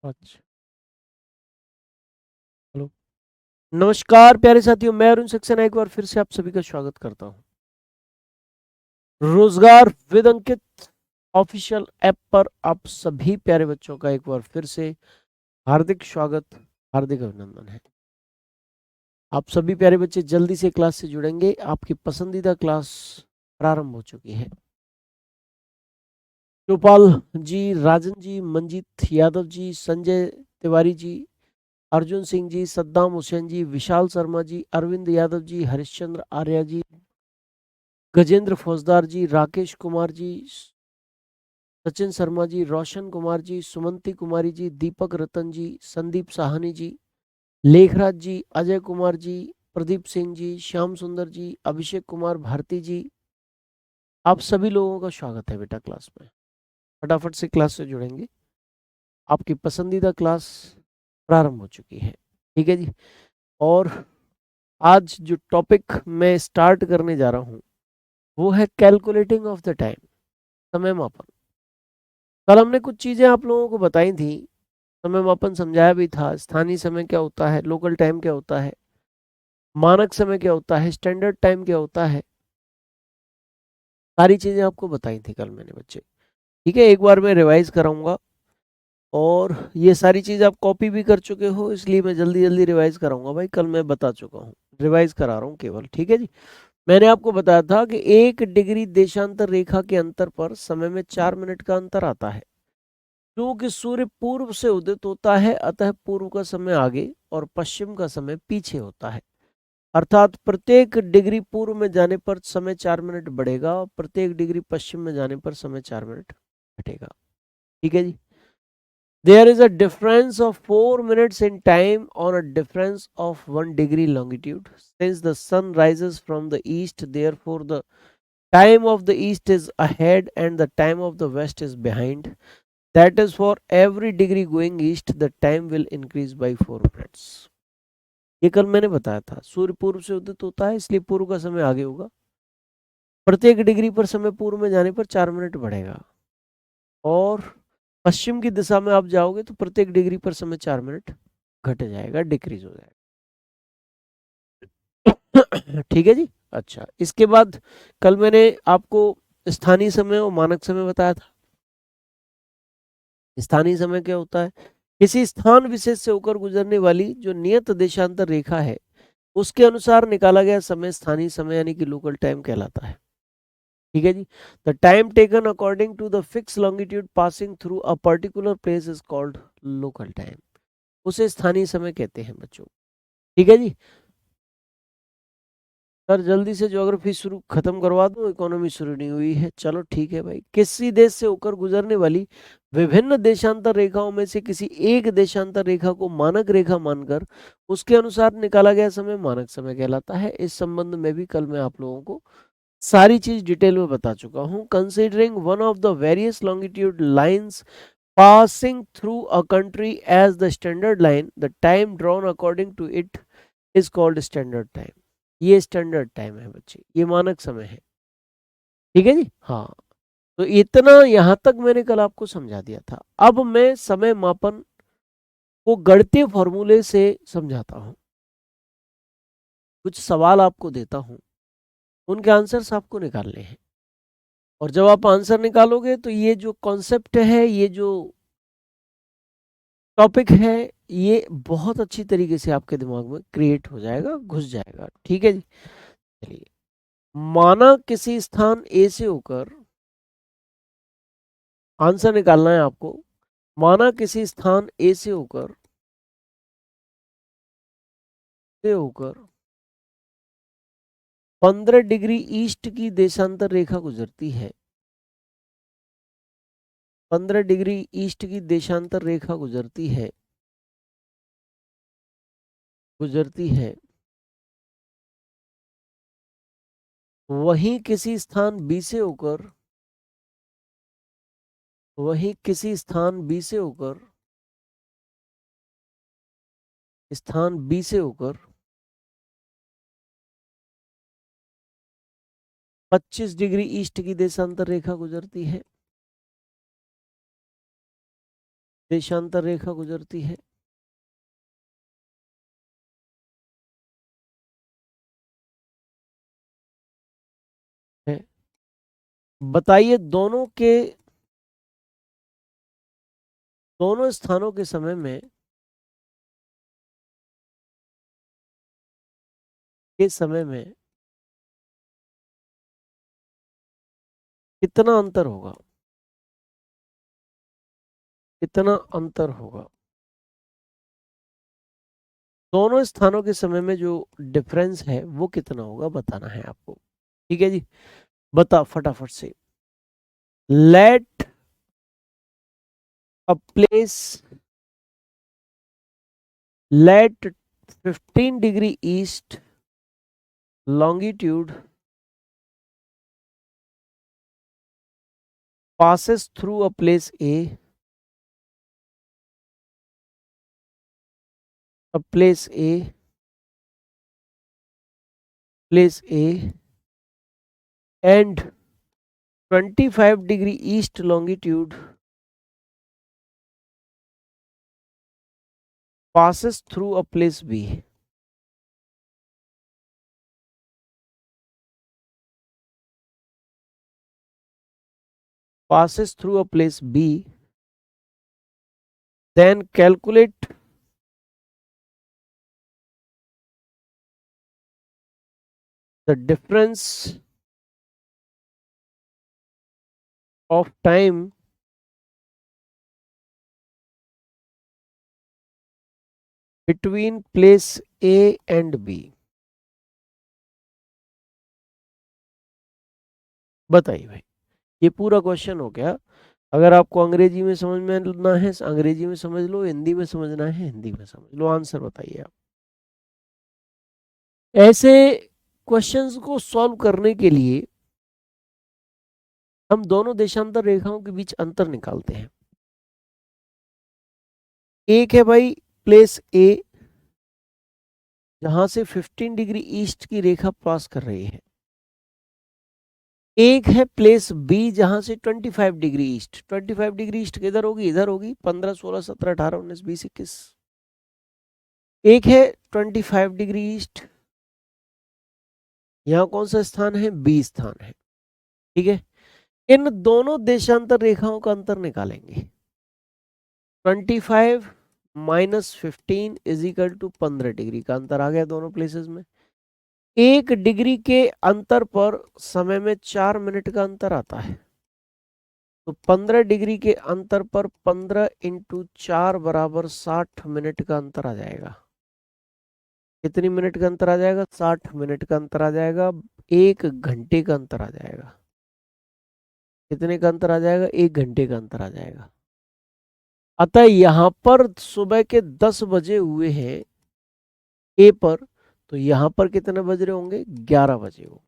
अच्छा, हेलो। नमस्कार प्यारे साथियों, मैं अरुण सक्सेना एक बार फिर से आप सभी का स्वागत करता हूं रोजगार विद अंकित ऑफिशियल ऐप पर। आप सभी प्यारे बच्चों का एक बार फिर से हार्दिक स्वागत, हार्दिक अभिनंदन है। आप सभी प्यारे बच्चे जल्दी से क्लास से जुड़ेंगे। आपकी पसंदीदा क्लास प्रारंभ हो चुकी है। गोपाल जी, राजन जी, मंजीत यादव जी, संजय तिवारी जी, अर्जुन सिंह जी, सद्दाम हुसैन जी, विशाल शर्मा जी, अरविंद यादव जी, हरिश्चंद्र आर्या जी, गजेंद्र फौजदार जी, राकेश कुमार जी, सचिन शर्मा जी, रोशन कुमार जी, सुमंती कुमारी जी, दीपक रतन जी, संदीप साहनी जी, लेखराज जी, अजय कुमार जी, प्रदीप सिंह जी, श्याम सुंदर जी, अभिषेक कुमार भारती जी, आप सभी लोगों का स्वागत है बेटा क्लास में। फटाफट से क्लास से जुड़ेंगे। आपकी पसंदीदा क्लास प्रारंभ हो चुकी है। ठीक है जी। और आज जो टॉपिक मैं स्टार्ट करने जा रहा हूँ वो है कैलकुलेटिंग ऑफ द टाइम, समय मापन। कल हमने कुछ चीजें आप लोगों को बताई थी, समय मापन समझाया भी था। स्थानीय समय क्या होता है, लोकल टाइम क्या होता है, मानक समय क्या होता है, स्टैंडर्ड टाइम क्या होता है, सारी चीजें आपको बताई थी कल मैंने बच्चे। ठीक है, एक बार मैं रिवाइज कराऊंगा। और ये सारी चीज आप कॉपी भी कर चुके हो, इसलिए मैं जल्दी जल्दी रिवाइज कराऊंगा भाई। कल मैं बता चुका हूँ, रिवाइज करा रहा हूँ केवल। ठीक है जी। मैंने आपको बताया था कि 1 डिग्री देशांतर रेखा के अंतर पर समय में 4 मिनट का अंतर आता है। क्योंकि सूर्य पूर्व से उदित होता है, अतः पूर्व का समय आगे और पश्चिम का समय पीछे होता है। अर्थात प्रत्येक डिग्री पूर्व में जाने पर समय 4 मिनट बढ़ेगा और प्रत्येक डिग्री पश्चिम में जाने पर समय 4 मिनट घटेगा। ठीक है जी। There is a difference of 4 minutes in time on a difference of 1 degree longitude. Since the sun rises from the east, therefore the time of the east is ahead and the time of the west is behind. That is, for every degree going east, the time will increase by 4 minutes. ये कल मैंने बताया था, सूर्य पूर्व से उदित होता है इसलिए पूर्व का समय आगे होगा। प्रत्येक डिग्री पर समय पूर्व में जाने पर 4 मिनट बढ़ेगा और पश्चिम की दिशा में आप जाओगे तो प्रत्येक डिग्री पर समय 4 मिनट घट जाएगा, डिक्रीज हो जाएगा। ठीक है जी। अच्छा, इसके बाद कल मैंने आपको स्थानीय समय और मानक समय बताया था। स्थानीय समय क्या होता है, किसी स्थान विशेष से होकर गुजरने वाली जो नियत देशांतर रेखा है उसके अनुसार निकाला गया समय स्थानीय समय यानी कि लोकल टाइम कहलाता है। ठीक है जी। The time taken according to the fix longitude passing through a particular place is called local time. उसे स्थानीय समय कहते हैं बच्चों। ठीक है जी। सर जल्दी से ज्योग्राफी शुरू खत्म करवा दो, इकोनॉमी शुरू नहीं हुई है। चलो ठीक है भाई। किसी देश से होकर गुजरने वाली विभिन्न देशांतर रेखाओं में से किसी एक देशांतर रेखा को मानक रेखा मानकर उसके अनुसार निकाला गया समय मानक समय कहलाता है। इस संबंध में भी कल मैं आप लोगों को सारी चीज डिटेल में बता चुका हूं। Considering one of the various longitude lines passing through a country as the standard line, the time drawn according to it is called standard time. ये स्टैंडर्ड टाइम है बच्चे, ये मानक समय है। ठीक है जी। हाँ, तो इतना यहां तक मैंने कल आपको समझा दिया था। अब मैं समय मापन को गणितीय फॉर्मूले से समझाता हूं। कुछ सवाल आपको देता हूं, उनके आंसर्स आपको निकालने हैं। और जब आप आंसर निकालोगे तो ये जो कॉन्सेप्ट है, ये जो टॉपिक है, ये बहुत अच्छी तरीके से आपके दिमाग में क्रिएट हो जाएगा, घुस जाएगा। ठीक है जी। चलिए, माना किसी स्थान ए से होकर, आंसर निकालना है आपको। माना किसी स्थान ए से होकर 15 डिग्री ईस्ट की देशांतर रेखा गुजरती है। 15 डिग्री ईस्ट की देशांतर रेखा गुजरती है। वहीं किसी स्थान बी से होकर वहीं किसी स्थान बी से होकर 25 डिग्री ईस्ट की देशांतर रेखा गुजरती है। देशांतर रेखा गुजरती है? है। बताइए दोनों स्थानों के समय में कितना अंतर होगा? कितना अंतर होगा? दोनों स्थानों के समय में जो डिफरेंस है वो कितना होगा बताना है आपको। ठीक है जी, बता फटाफट से। Let a place let 15 degree east longitude passes through a place A and 25-degree east longitude passes through a place B. Passes through a place B, then calculate the difference of time between place A and B. बताइए भाई, ये पूरा question हो गया। अगर आपको अंग्रेजी में समझना है अंग्रेजी में समझ लो, हिंदी में समझना है हिंदी में समझ लो। आंसर बताइए आप। ऐसे क्वेश्चंस को सॉल्व करने के लिए हम दोनों देशांतर रेखाओं के बीच अंतर निकालते हैं। एक है भाई प्लेस ए, जहां से 15 डिग्री ईस्ट की रेखा पास कर रही है। एक है प्लेस बी, जहां से 25 डिग्री ईस्ट। 25 डिग्री ईस्ट किधर होगी? इधर होगी। 15, 16, 17, 18, 19, 20, 21। एक है 25 डिग्री ईस्ट, यहां कौन सा स्थान है? बी स्थान है। ठीक है, इन दोनों देशांतर रेखाओं का अंतर निकालेंगे। 25 minus 15 is equal to 15 degree का अंतर आ गया दोनों प्लेसेस में। 1 डिग्री के अंतर पर समय में 4 मिनट का अंतर आता है। तो 15 डिग्री के अंतर पर 15 इंटू 4 बराबर 60 मिनट का अंतर आ जाएगा। कितनी मिनट का अंतर आ जाएगा? 60 मिनट का अंतर आ जाएगा। 1 घंटे का अंतर आ जाएगा। कितने का अंतर आ जाएगा? 1 घंटे का अंतर आ जाएगा। अतः यहां पर सुबह के 10 बजे हुए हैं ए पर, तो यहां पर कितने बज रहे होंगे? 11 बजे हो।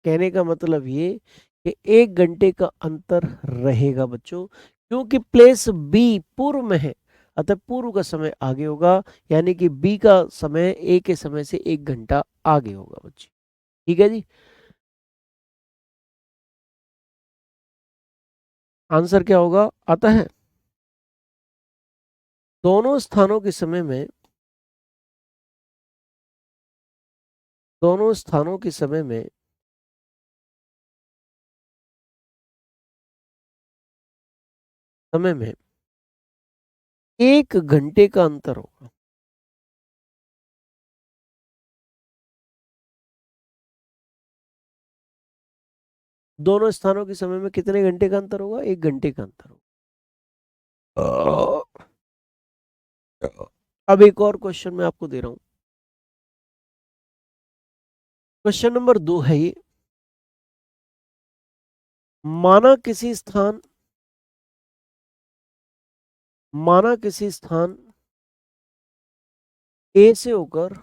कहने का मतलब ये कि 1 घंटे का अंतर रहेगा बच्चों, क्योंकि प्लेस बी पूर्व में है, अतः पूर्व का समय आगे होगा, यानी कि बी का समय ए के समय से 1 घंटा आगे होगा बच्चे। ठीक है जी, आंसर क्या होगा? आता है दोनों स्थानों के समय में दोनों स्थानों के समय में 1 घंटे का अंतर होगा। दोनों स्थानों के समय में कितने घंटे का अंतर होगा? 1 घंटे का अंतर होगा। अब एक और क्वेश्चन मैं आपको दे रहा हूं। क्वेश्चन नंबर 2 है ये। माना किसी स्थान माना किसी स्थान ए से होकर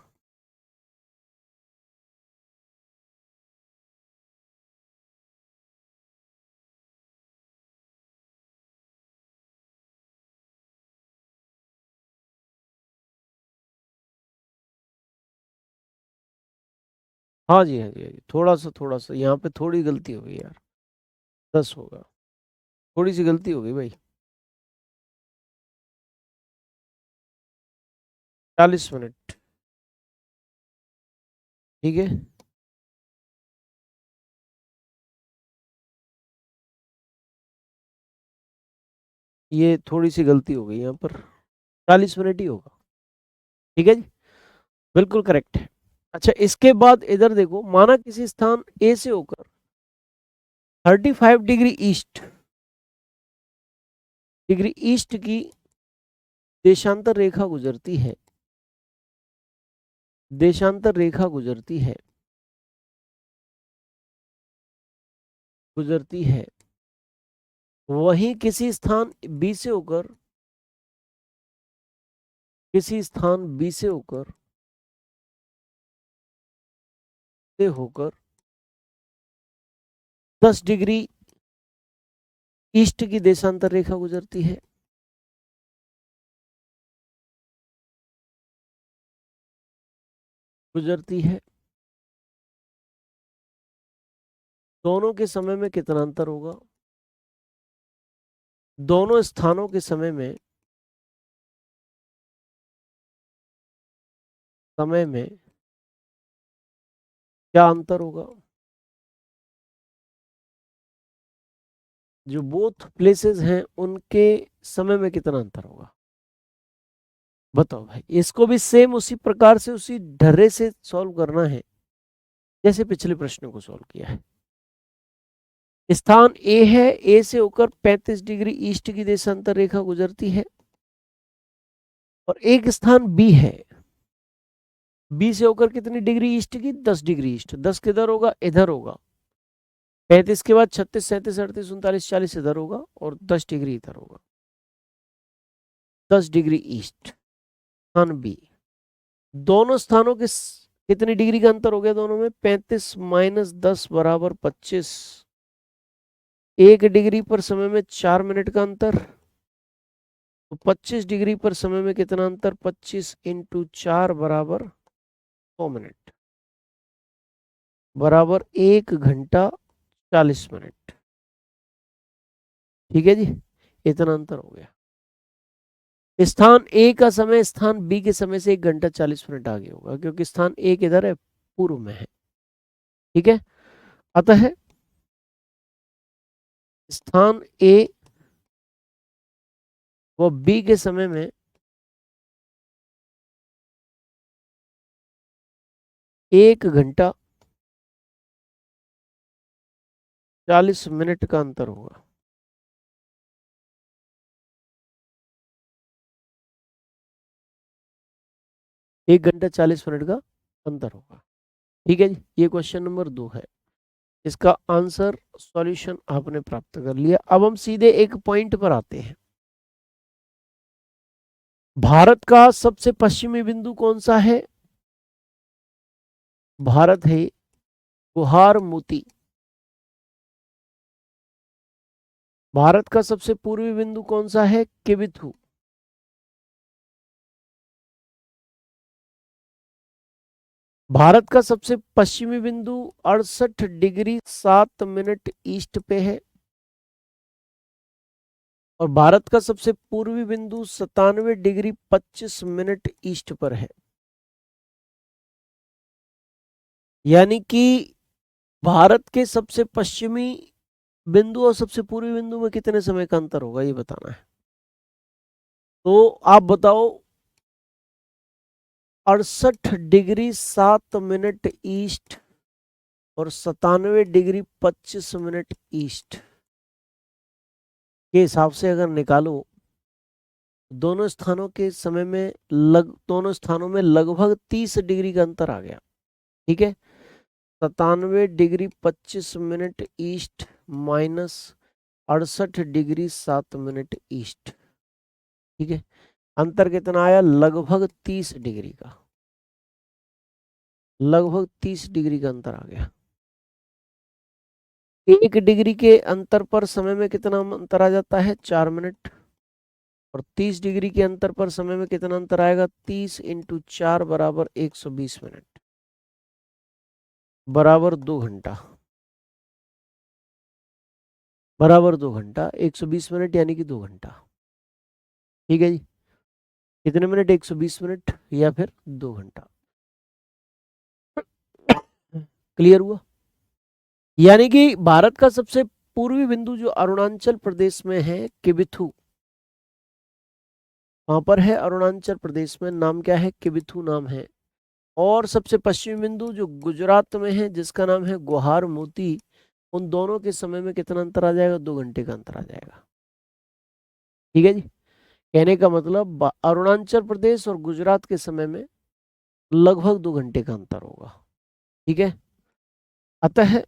हाँ जी, हाँ जी, हाँ जी, थोड़ा सा यहाँ पे थोड़ी गलती हो गई यार। 10 होगा, थोड़ी सी गलती हो गई भाई। 40 मिनट। ठीक है, ये थोड़ी सी गलती हो गई यहाँ पर, 40 मिनट ही होगा। ठीक है जी, बिल्कुल करेक्ट है। अच्छा, इसके बाद इधर देखो, माना किसी स्थान ए से होकर 35 डिग्री ईस्ट की देशांतर रेखा गुजरती है, देशांतर रेखा गुजरती है, गुजरती है, वहीं किसी स्थान बी से होकर, किसी स्थान बी से होकर, से होकर 10 डिग्री ईस्ट की देशांतर रेखा गुजरती है, गुजरती है, दोनों के समय में कितना अंतर होगा? दोनों स्थानों के समय में, समय में क्या अंतर होगा? जो बोथ प्लेसेस हैं उनके समय में कितना अंतर होगा? बताओ भाई, इसको भी सेम उसी प्रकार से, उसी ढर्रे से सॉल्व करना है जैसे पिछले प्रश्न को सॉल्व किया है। स्थान ए है, ए से होकर 35 डिग्री ईस्ट की देशांतर रेखा गुजरती है, और एक स्थान बी है, बी से होकर कितनी डिग्री ईस्ट की? 10 डिग्री ईस्ट। 10 किधर होगा? इधर होगा। 35 के बाद 36, 37, 38, 39, 40 इधर होगा, और 10 डिग्री इधर होगा। 10 डिग्री ईस्ट, स्थान बी। दोनों स्थानों के कितनी डिग्री का अंतर हो गया दोनों में? 35 माइनस 10 बराबर 25। 1 डिग्री पर समय में 4 मिनट का अंतर, तो 25 डिग्री पर समय में कितना अंतर? 25 इंटू 4 बराबर 100 मिनट, बराबर 1 घंटा 40 मिनट। ठीक है जी, इतना अंतर हो गया। स्थान ए का समय स्थान बी के समय से 1 घंटा 40 मिनट आगे होगा, क्योंकि स्थान ए किधर है? पूर्व में है। ठीक है, अतः स्थान ए व बी के समय में 1 घंटा 40 मिनट का अंतर होगा। 1 घंटा 40 मिनट का अंतर होगा। ठीक है जी, ये क्वेश्चन नंबर 2 है। इसका आंसर सॉल्यूशन आपने प्राप्त कर लिया। अब हम सीधे एक पॉइंट पर आते हैं। भारत का सबसे पश्चिमी बिंदु कौन सा है? भारत है गुहारमुती। भारत का सबसे पूर्वी बिंदु कौन सा है? किबिथु। भारत का सबसे पश्चिमी बिंदु 68 डिग्री 7 मिनट ईस्ट पे है, और भारत का सबसे पूर्वी बिंदु 97 डिग्री 25 मिनट ईस्ट पर है। यानी कि भारत के सबसे पश्चिमी बिंदु और सबसे पूर्वी बिंदु में कितने समय का अंतर होगा, ये बताना है। तो आप बताओ, 68 डिग्री 7 मिनट ईस्ट और 97 डिग्री 25 मिनट ईस्ट के हिसाब से अगर निकालो, दोनों स्थानों के समय में दोनों स्थानों में लगभग 30 डिग्री का अंतर आ गया। ठीक है, 97 degree 25 minute east minus 68 degree 7 minute east. ठीक है, अंतर कितना आया? लगभग 30 डिग्री का, लगभग 30 डिग्री का अंतर आ गया। 1 डिग्री के अंतर पर समय में कितना अंतर आ जाता है? 4 मिनट। और 30 डिग्री के अंतर पर समय में कितना अंतर आएगा? 30 इंटू 4 बराबर 120 मिनट, बराबर 2 घंटा, बराबर 2 घंटा, 120 मिनट यानी कि 2 घंटा। ठीक है जी, कितने मिनट, 120 मिनट या फिर 2 घंटा। क्लियर हुआ? यानी कि भारत का सबसे पूर्वी बिंदु जो अरुणाचल प्रदेश में है, किबिथु, वहां पर है अरुणाचल प्रदेश में, नाम क्या है, किबिथु नाम है। और सबसे पश्चिमी बिंदु जो गुजरात में है, जिसका नाम है गुहार मोती, उन दोनों के समय में कितना अंतर आ जाएगा, 2 घंटे का अंतर आ जाएगा। ठीक है जी। कहने का मतलब अरुणाचल प्रदेश और गुजरात के समय में लगभग 2 घंटे का अंतर होगा। ठीक है। अतः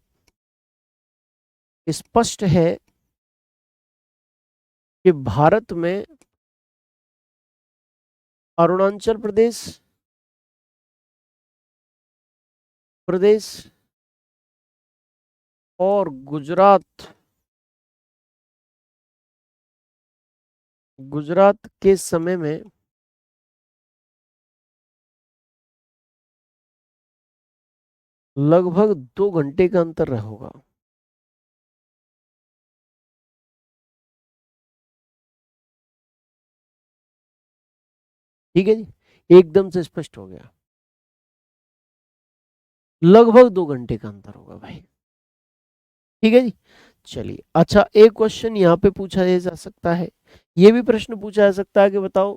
स्पष्ट है कि भारत में अरुणाचल प्रदेश प्रदेश और गुजरात के समय में लगभग 2 घंटे का अंतर होगा। ठीक है जी, एकदम से स्पष्ट हो गया, लगभग 2 घंटे का अंतर होगा भाई। ठीक है जी। चलिए, अच्छा एक क्वेश्चन यहाँ पे पूछा जा सकता है, ये भी प्रश्न पूछा जा सकता है कि बताओ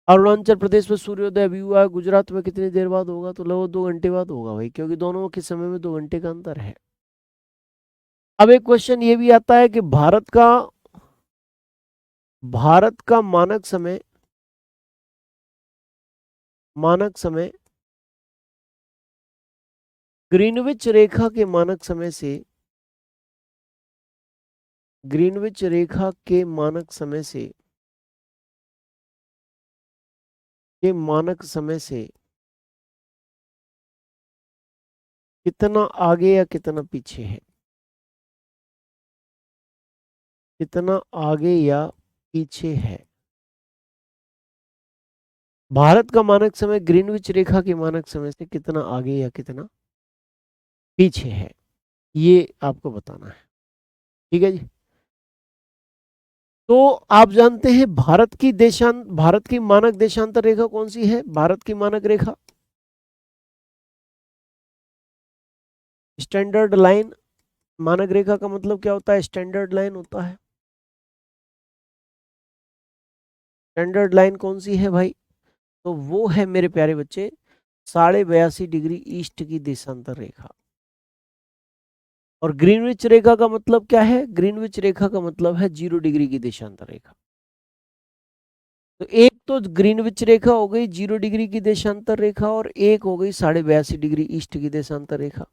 अरुणाचल प्रदेश में सूर्योदय अभी हुआ है, गुजरात में कितनी देर बाद होगा, तो लगभग 2 घंटे बाद होगा भाई, क्योंकि दोनों के समय में 2 घंटे का अंतर है। अब एक क्वेश्चन ये भी आता है कि भारत का मानक समय ग्रीनविच रेखा के मानक समय से ग्रीनविच रेखा के मानक समय से कितना आगे या कितना पीछे है, कितना आगे या पीछे है। भारत का मानक समय ग्रीनविच रेखा के मानक समय से कितना आगे या कितना पीछे है, ये आपको बताना है। ठीक है जी। तो आप जानते हैं भारत की मानक देशांतर रेखा कौन सी है, भारत की मानक रेखा, स्टैंडर्ड लाइन। मानक रेखा का मतलब क्या होता है, स्टैंडर्ड लाइन होता है। स्टैंडर्ड लाइन कौन सी है भाई, तो वो है मेरे प्यारे बच्चे 82.5 डिग्री ईस्ट की देशांतर रेखा। और ग्रीनविच रेखा का मतलब क्या है, ग्रीनविच रेखा का मतलब है 0 डिग्री की देशांतर रेखा। तो एक तो ग्रीनविच रेखा हो गई 0 डिग्री की देशांतर रेखा, और एक हो गई 82.5 डिग्री ईस्ट की देशांतर रेखा।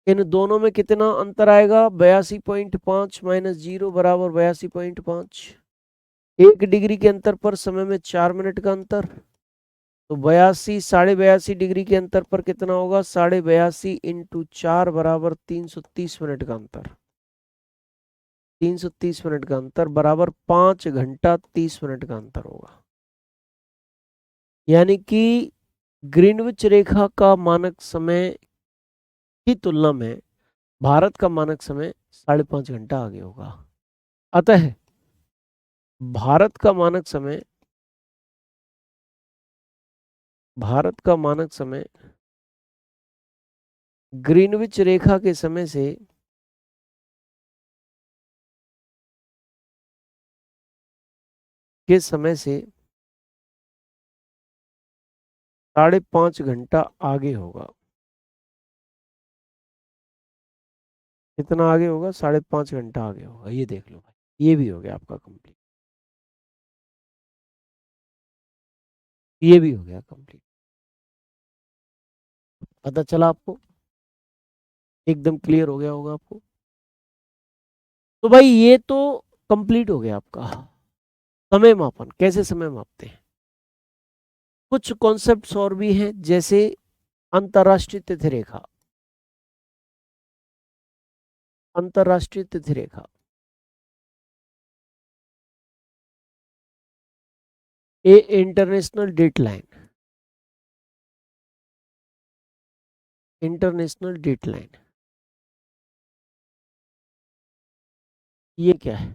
इन दोनों में कितना अंतर आएगा, 82.5 माइनस 0 बराबर 82.5। 1 डिग्री के अंतर पर समय में 4 मिनट का अंतर, तो 82 82.5 डिग्री के अंतर पर कितना होगा, 82.5 इंटू 4 बराबर 330 मिनट का अंतर। 330 मिनट का अंतर बराबर 5 घंटा 30 मिनट का अंतर होगा। यानी कि ग्रीनविच रेखा का मानक समय की तुलना में भारत का मानक समय 5.5 घंटा आगे होगा। अतः भारत का मानक समय ग्रीनविच रेखा के समय से 5.5 घंटा आगे होगा। कितना आगे होगा, 5.5 घंटा आगे होगा, ये देख लो भाई, ये भी हो गया आपका कंप्लीट, ये भी हो गया कंप्लीट। पता चला आपको, एकदम क्लियर हो गया होगा आपको। तो भाई ये तो कंप्लीट हो गया आपका समय मापन, कैसे समय मापते हैं। कुछ कॉन्सेप्ट्स और भी हैं, जैसे अंतरराष्ट्रीय तिथि रेखा। अंतरराष्ट्रीय तिथि रेखा, a international date line, international date line, ये क्या है,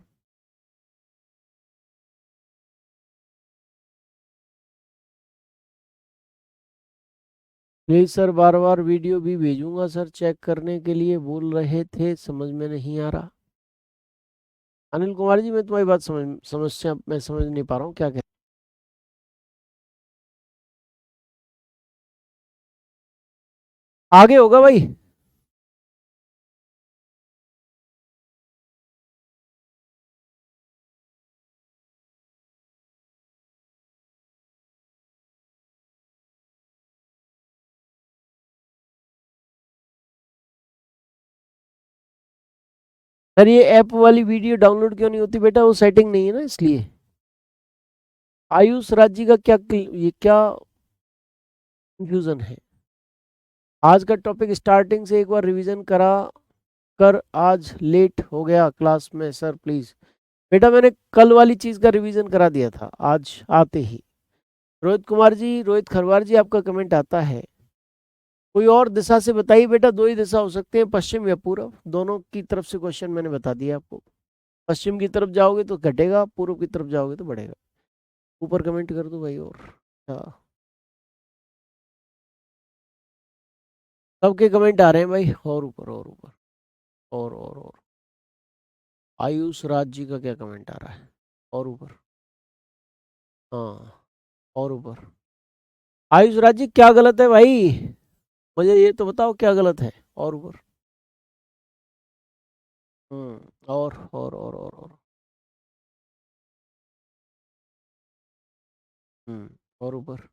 प्लीज सर, बार बार वीडियो भी भेजूंगा सर, चेक करने के लिए बोल रहे थे, समझ में नहीं आ रहा। अनिल कुमार जी, मैं तुम्हारी बात समस्या मैं समझ नहीं पा रहा हूँ, क्या कह। आगे होगा भाई। सर ये ऐप वाली वीडियो डाउनलोड क्यों नहीं होती बेटा? वो सेटिंग नहीं है ना, इसलिए। आयुष राज जी का क्या ये क्या कंफ्यूजन है? आज का टॉपिक स्टार्टिंग से एक बार रिवीजन करा कर, आज लेट हो गया क्लास में सर प्लीज। बेटा मैंने कल वाली चीज का रिवीजन करा दिया था आज आते ही। रोहित कुमार जी, रोहित खरवार जी, आपका कमेंट आता है। कोई और दिशा से बताइए बेटा, दो ही दिशा हो सकते हैं, पश्चिम या पूर्व, दोनों की तरफ से क्वेश्चन मैंने बता दिया आपको। पश्चिम की तरफ जाओगे तो घटेगा, पूर्व की तरफ जाओगे तो बढ़ेगा। ऊपर कमेंट कर दो भाई। और हाँ, सबके कमेंट आ रहे हैं भाई। और ऊपर, और ऊपर, और आयुष राज जी का क्या कमेंट आ रहा है? और ऊपर, हाँ, और ऊपर। आयुष राज जी क्या गलत है भाई? मुझे ये तो बताओ क्या गलत है। और ऊपर। और और ऊपर।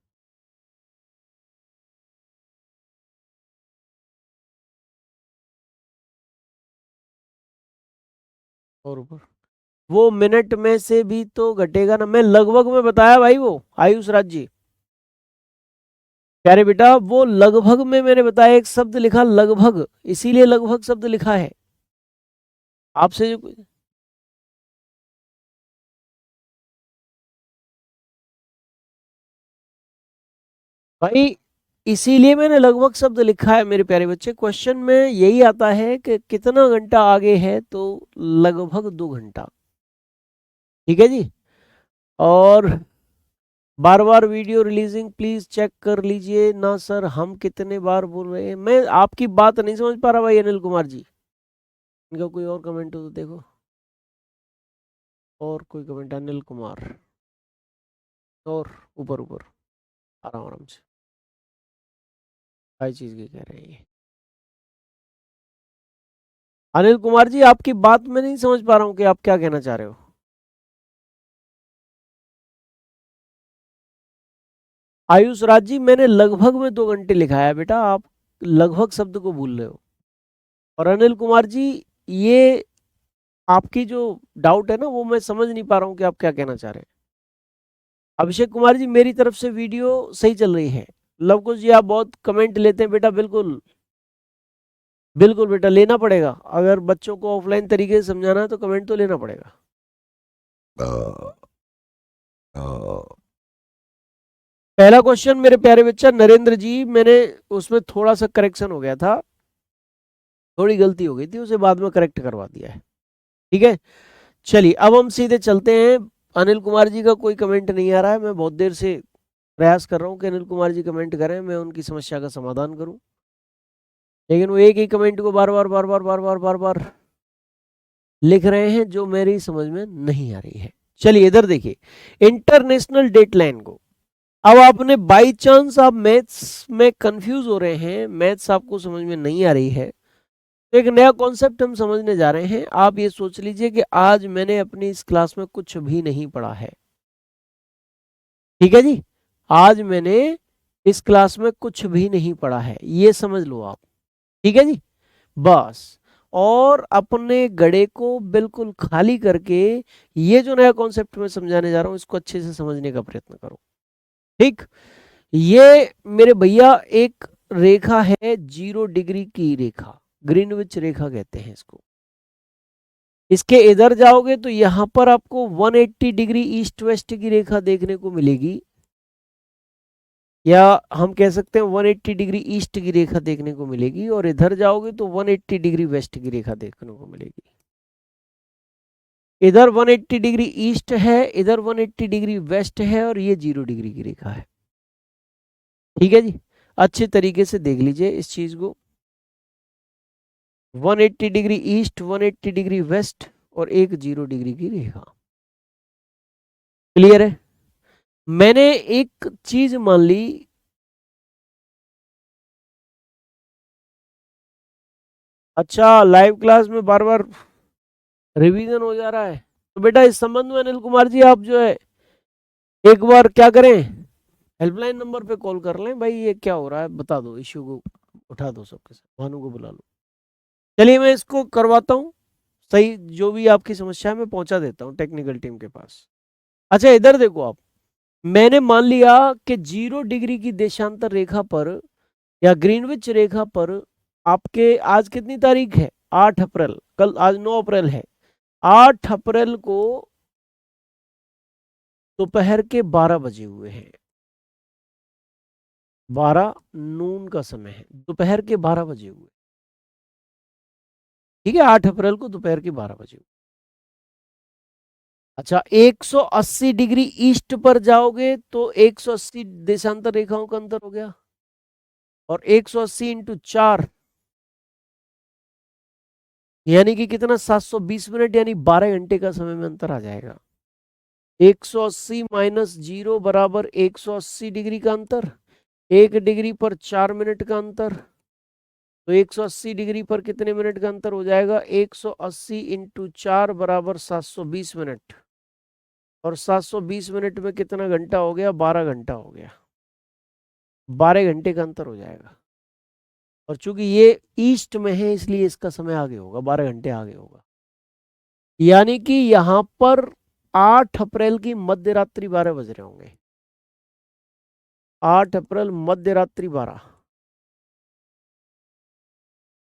और ऊपर। वो मिनट में से भी तो घटेगा ना, मैं लगभग में बताया भाई वो। आयुष राज जी प्यारे बेटा, वो लगभग में मैंने बताया, एक शब्द लिखा लगभग, इसीलिए लगभग शब्द लिखा है आपसे जो। भाई इसीलिए मैंने लगभग शब्द लिखा है मेरे प्यारे बच्चे। क्वेश्चन में यही आता है कि कितना घंटा आगे है, तो लगभग 2 घंटा। ठीक है जी। और बार बार वीडियो रिलीजिंग प्लीज चेक कर लीजिए ना सर, हम कितने बार बोल रहे हैं, मैं आपकी बात नहीं समझ पा रहा भाई अनिल कुमार जी। इनका कोई और कमेंट हो तो देखो। और कोई कमेंट? अनिल कुमार। और ऊपर ऊपर, आराम आराम से। हर चीज की कह रहे हैं ये। अनिल कुमार जी, आपकी बात मैं नहीं समझ पा रहा हूँ कि आप क्या कहना चाह रहे हो। आयुष राज जी, मैंने लगभग में 2 घंटे लिखा है बेटा, आप लगभग शब्द को भूल रहे हो। और अनिल कुमार जी, ये आपकी जो डाउट है ना, वो मैं समझ नहीं पा रहा हूँ कि आप क्या कहना चाह रहे हैं। अभिषेक कुमार जी, मेरी तरफ से वीडियो सही चल रही है। लव कुश जी, आप बहुत कमेंट लेते हैं बेटा, बिल्कुल बिल्कुल बेटा, लेना पड़ेगा। अगर बच्चों को ऑफलाइन तरीके से समझाना है तो कमेंट तो लेना पड़ेगा। पहला क्वेश्चन मेरे प्यारे बच्चा नरेंद्र जी, मैंने उसमें थोड़ा सा करेक्शन हो गया था, थोड़ी गलती हो गई थी, उसे बाद में करेक्ट करवा दिया है। ठीक है, चलिए अब हम सीधे चलते हैं। अनिल कुमार जी का कोई कमेंट नहीं आ रहा है, मैं बहुत देर से प्रयास कर रहा हूँ कि अनिल कुमार जी कमेंट करें, मैं उनकी समस्या का समाधान करूं, लेकिन वो एक ही कमेंट को बार बार बार बार बार बार बार बार लिख रहे हैं, जो मेरी समझ में नहीं आ रही है। चलिए इधर देखिए, इंटरनेशनल डेटलाइन को। अब आपने बाई चांस आप मैथ्स में कंफ्यूज हो रहे हैं, मैथ्स आपको समझ में नहीं आ रही है, तो एक नया कॉन्सेप्ट हम समझने जा रहे हैं। आप ये सोच लीजिए कि आज मैंने अपनी इस क्लास में कुछ भी नहीं पढ़ा है। ठीक है जी, आज मैंने इस क्लास में कुछ भी नहीं पढ़ा है, ये समझ लो आप। ठीक है जी, बस। और अपने गड़े को बिल्कुल खाली करके ये जो नया कॉन्सेप्ट मैं समझाने जा रहा हूं, इसको अच्छे से समझने का प्रयत्न करो। ठीक, ये मेरे भैया एक रेखा है, 0 डिग्री की रेखा, ग्रीनविच रेखा कहते हैं इसको। इसके इधर जाओगे तो यहां पर आपको 180 डिग्री ईस्ट वेस्ट की रेखा देखने को मिलेगी, या हम कह सकते हैं 180 डिग्री ईस्ट की रेखा देखने को मिलेगी, और इधर जाओगे तो 180 डिग्री वेस्ट की रेखा देखने को मिलेगी। इधर 180 डिग्री ईस्ट है, इधर 180 डिग्री वेस्ट है, और ये 0 डिग्री की रेखा है। ठीक है जी, अच्छे तरीके से देख लीजिए इस चीज को। 180 डिग्री ईस्ट, 180 डिग्री वेस्ट और एक 0 डिग्री की रेखा। क्लियर है? मैंने एक चीज मान ली, अच्छा लाइव क्लास में बार बार रिवीजन हो जा रहा है, तो बेटा इस संबंध में अनिल कुमार जी आप जो है एक बार क्या करें, हेल्पलाइन नंबर पे कॉल कर लें, भाई ये क्या हो रहा है बता दो, इश्यू को उठा दो, सबके साथ भानु को बुला लो। चलिए मैं इसको करवाता हूँ सही, जो भी आपकी समस्या है मैं पहुंचा देता हूँ टेक्निकल टीम के पास। अच्छा इधर देखो आप, मैंने मान लिया कि 0 डिग्री की देशांतर रेखा पर या ग्रीनविच रेखा पर आपके, आज कितनी तारीख है, 8 अप्रैल, कल आज 9 अप्रैल है, 8 अप्रैल को दोपहर के 12 बजे हुए हैं, 12 नून का समय है, दोपहर के 12 बजे हुए। ठीक है, 8 अप्रैल को दोपहर के 12 बजे हुए। अच्छा 180 डिग्री ईस्ट पर जाओगे तो 180 देशांतर रेखाओं का अंतर हो गया, और 180 इंटू 4 यानी कि कितना, 720 मिनट, यानी 12 घंटे का समय में अंतर आ जाएगा। 180 माइनस 0 बराबर 180 डिग्री का अंतर, 1 डिग्री पर 4 मिनट का अंतर, तो 180 डिग्री पर कितने मिनट का अंतर हो जाएगा, 180 इंटू 4 बराबर 720 मिनट, और 720 मिनट में कितना घंटा हो गया, 12 घंटा हो गया, 12 घंटे का अंतर हो जाएगा। और चूंकि ये ईस्ट में है इसलिए इसका समय आगे होगा, 12 घंटे आगे होगा। यानी कि यहां पर 8 अप्रैल की मध्य रात्रि 12 बज रहे होंगे, 8 अप्रैल मध्य रात्रि 12,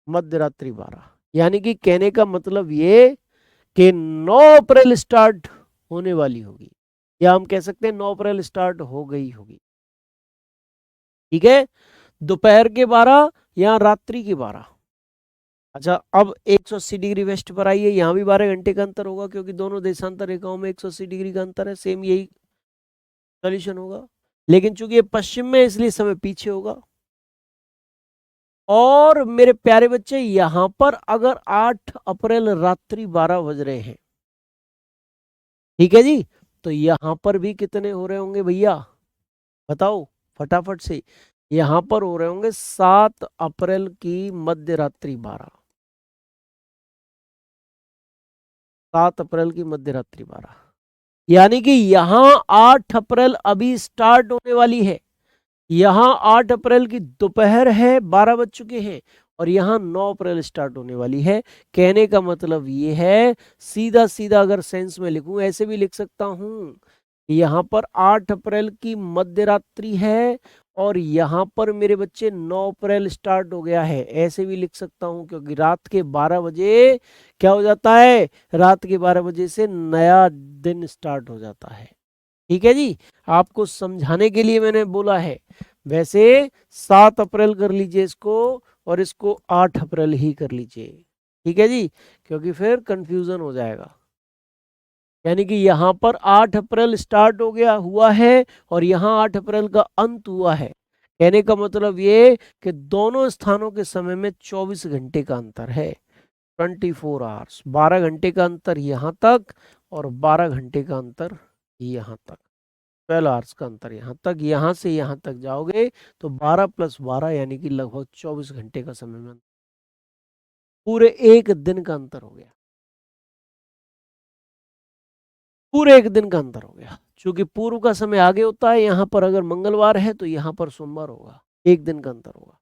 मध्य रात्रि 12, यानी कि कहने का मतलब ये कि 9 अप्रैल स्टार्ट होने वाली होगी, या हम कह सकते हैं 9 अप्रैल स्टार्ट हो गई होगी। ठीक है, दोपहर के 12 या रात्रि के 12। अच्छा अब 180 डिग्री वेस्ट पर आइए, यहाँ भी 12 घंटे का अंतर होगा क्योंकि दोनों देशांतर रेखाओं में 180 डिग्री का अंतर है, सेम यही सोल्यूशन होगा, लेकिन चूंकि ये पश्चिम में इसलिए समय पीछे होगा। और मेरे प्यारे बच्चे यहां पर अगर 8 अप्रैल रात्रि 12 बज रहे हैं, ठीक है जी, तो यहां पर भी कितने हो रहे होंगे भैया, बताओ फटाफट से, यहां पर हो रहे होंगे 7 अप्रैल की मध्य रात्रि 12, 7 अप्रैल की मध्य रात्रि 12, यानी कि यहां 8 अप्रैल अभी स्टार्ट होने वाली है, यहां 8 अप्रैल की दोपहर है, 12 बज चुके हैं, और यहां 9 अप्रैल स्टार्ट होने वाली है। कहने का मतलब ये है, सीधा सीधा अगर सेंस में लिखूं ऐसे भी लिख सकता हूं, यहां पर 8 अप्रैल की मध्य रात्रि है और यहां पर मेरे बच्चे 9 अप्रैल स्टार्ट हो गया है, ऐसे भी लिख सकता हूं, क्योंकि रात के 12 बजे क्या हो जाता है, रात के 12 बजे से नया दिन स्टार्ट हो जाता है। ठीक है जी, आपको समझाने के लिए मैंने बोला है। वैसे 7 अप्रैल कर लीजिए इसको, और इसको 8 अप्रैल ही कर लीजिए, ठीक है जी, क्योंकि फिर कंफ्यूजन हो जाएगा। यानी कि यहाँ पर 8 अप्रैल स्टार्ट हो गया हुआ है और यहाँ 8 अप्रैल का अंत हुआ है। कहने का मतलब ये कि दोनों स्थानों के समय में 24 घंटे का अंतर है, 24 आवर्स, 12 घंटे का अंतर यहाँ तक और 12 घंटे का अंतर यहाँ तक, 12 आवर्स का अंतर यहाँ तक, यहाँ से यहाँ तक जाओगे तो 12 + 12 यानी कि लगभग 24 घंटे का समय में पूरे एक दिन का अंतर हो गया, पूरे एक दिन का अंतर हो गया। क्योंकि पूर्व का समय आगे होता है, यहाँ पर अगर मंगलवार है तो यहाँ पर सोमवार होगा, एक दिन का अंतर होगा।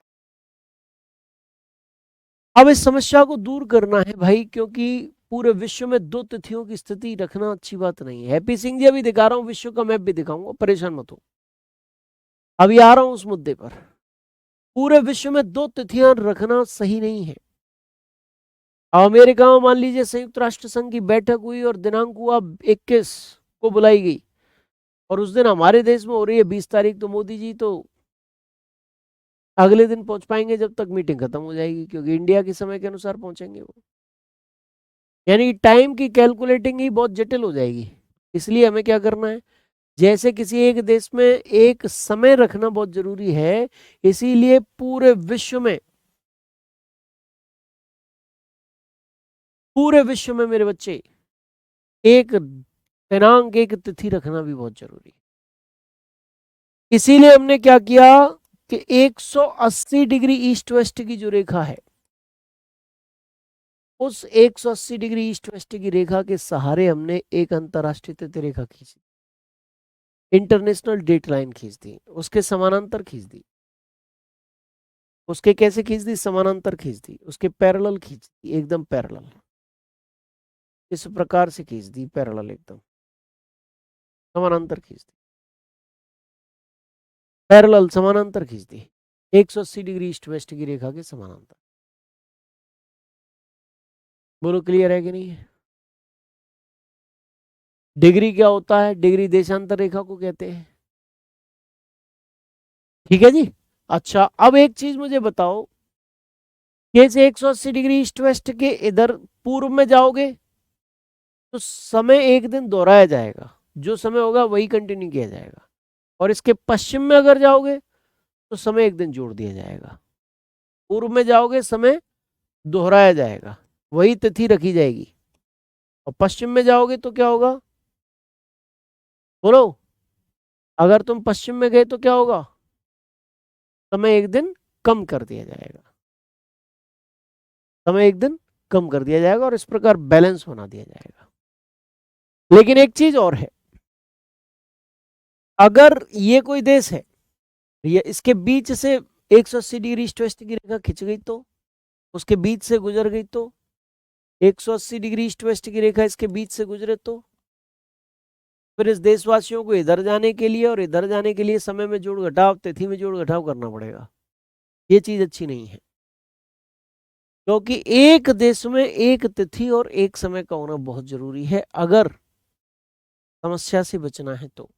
अब इस समस्या को दूर करना है भाई, क्योंकि पूरे विश्व में 2 तिथियों की स्थिति रखना अच्छी बात नहीं है। हैप्पी सिंह जी अभी दिखा रहा हूँ, विश्व का मैप भी दिखाऊंगा, परेशान मत हो, अभी आ रहा हूं उस मुद्दे पर। पूरे विश्व में 2 तिथियां रखना सही नहीं है। अमेरिका में मान लीजिए संयुक्त राष्ट्र संघ की बैठक हुई और दिनांक हुआ 21 को बुलाई गई, और उस दिन हमारे देश में हो रही है 20 तारीख, तो मोदी जी तो अगले दिन पहुंच पाएंगे जब तक मीटिंग खत्म हो जाएगी, क्योंकि इंडिया के समय के अनुसार पहुंचेंगे वो। यानी टाइम की कैलकुलेटिंग ही बहुत जटिल हो जाएगी। इसलिए हमें क्या करना है, जैसे किसी एक देश में एक समय रखना बहुत जरूरी है, इसीलिए पूरे विश्व में मेरे बच्चे एक दिनांक, एक तिथि रखना भी बहुत जरूरी है। इसीलिए हमने क्या किया कि 180 डिग्री ईस्ट वेस्ट की जो रेखा है, उस 180 डिग्री ईस्ट वेस्ट की रेखा के सहारे हमने एक अंतरराष्ट्रीय तिथि रेखा खींची, इंटरनेशनल डेट लाइन खींच दी, उसके समानांतर खींच दी। उसके कैसे खींच दी? समानांतर खींच दी, उसके पैरेलल खींच दी, एकदम पैरेलल, इस प्रकार से खींच दी, पैरेलल एकदम समानांतर खींच दी, पैरेलल समानांतर खींच दी, 180 डिग्री ईस्ट वेस्ट की रेखा के समानांतर। बोलो क्लियर है कि नहीं है? डिग्री क्या होता है? डिग्री देशांतर रेखा को कहते हैं। ठीक है जी। अच्छा, अब एक चीज मुझे बताओ, कैसे 180 डिग्री ईस्ट वेस्ट के इधर पूर्व में जाओगे तो समय एक दिन दोहराया जाएगा, जो समय होगा वही कंटिन्यू किया जाएगा। और इसके पश्चिम में अगर जाओगे तो समय एक दिन जोड़ दिया जाएगा। पूर्व में जाओगे समय दोहराया जाएगा, वही तिथि रखी जाएगी। और पश्चिम में जाओगे तो क्या होगा? बोलो, अगर तुम पश्चिम में गए तो क्या होगा? समय एक दिन कम कर दिया जाएगा, समय एक दिन कम कर दिया जाएगा, और इस प्रकार बैलेंस बना दिया जाएगा। लेकिन एक चीज और है, अगर ये कोई देश है, ये इसके बीच से 180 डिग्री ईस्ट वेस्ट की रेखा खिंच गई तो, उसके बीच से गुजर गई तो, 180 डिग्री ईस्ट वेस्ट की रेखा इसके बीच से गुजरे तो, फिर इस देशवासियों को इधर जाने के लिए और इधर जाने के लिए समय में जोड़ घटाव, तिथि में जोड़ घटाव करना पड़ेगा। ये चीज अच्छी नहीं है, क्योंकि एक देश में एक तिथि और एक समय का होना बहुत जरूरी है, अगर समस्या से बचना है तो,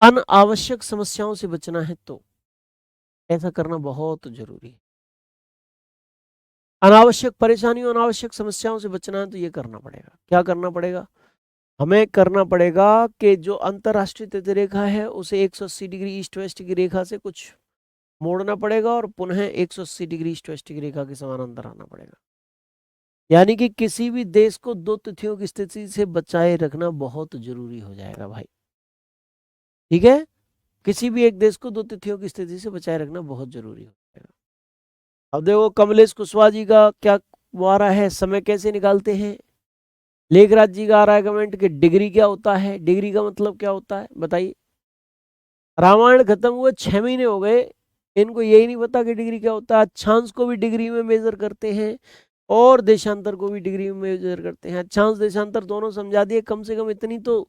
अनावश्यक समस्याओं से बचना है तो ऐसा करना बहुत जरूरी है। अनावश्यक परेशानियों, अनावश्यक समस्याओं से बचना है तो ये करना पड़ेगा। क्या करना पड़ेगा? हमें करना पड़ेगा कि जो अंतरराष्ट्रीय तिथि रेखा है उसे 180 डिग्री ईस्ट वेस्ट की रेखा से कुछ मोड़ना पड़ेगा और पुनः 180 डिग्री ईस्ट वेस्ट की रेखा के समानांतर आना पड़ेगा। यानी कि किसी भी देश को दो तिथियों की स्थिति से बचाए रखना बहुत जरूरी हो जाएगा भाई। ठीक है, किसी भी एक देश को दो तिथियों की स्थिति से बचाए रखना बहुत जरूरी हो जाएगा। अब देखो कमलेश कुशवाहा जी का क्या वो आ रहा है, समय कैसे निकालते हैं। लेखराज जी का आ रहा है कमेंट कि डिग्री क्या होता है, डिग्री का मतलब क्या होता है बताइए। रामायण खत्म हुए 6 महीने हो गए, इनको यही नहीं पता कि डिग्री क्या होता है। अक्षांश को भी डिग्री में मेजर करते हैं और देशांतर को भी डिग्री में मेजर करते हैं। अक्षांश देशांतर दोनों समझा दिए, कम से कम इतनी तो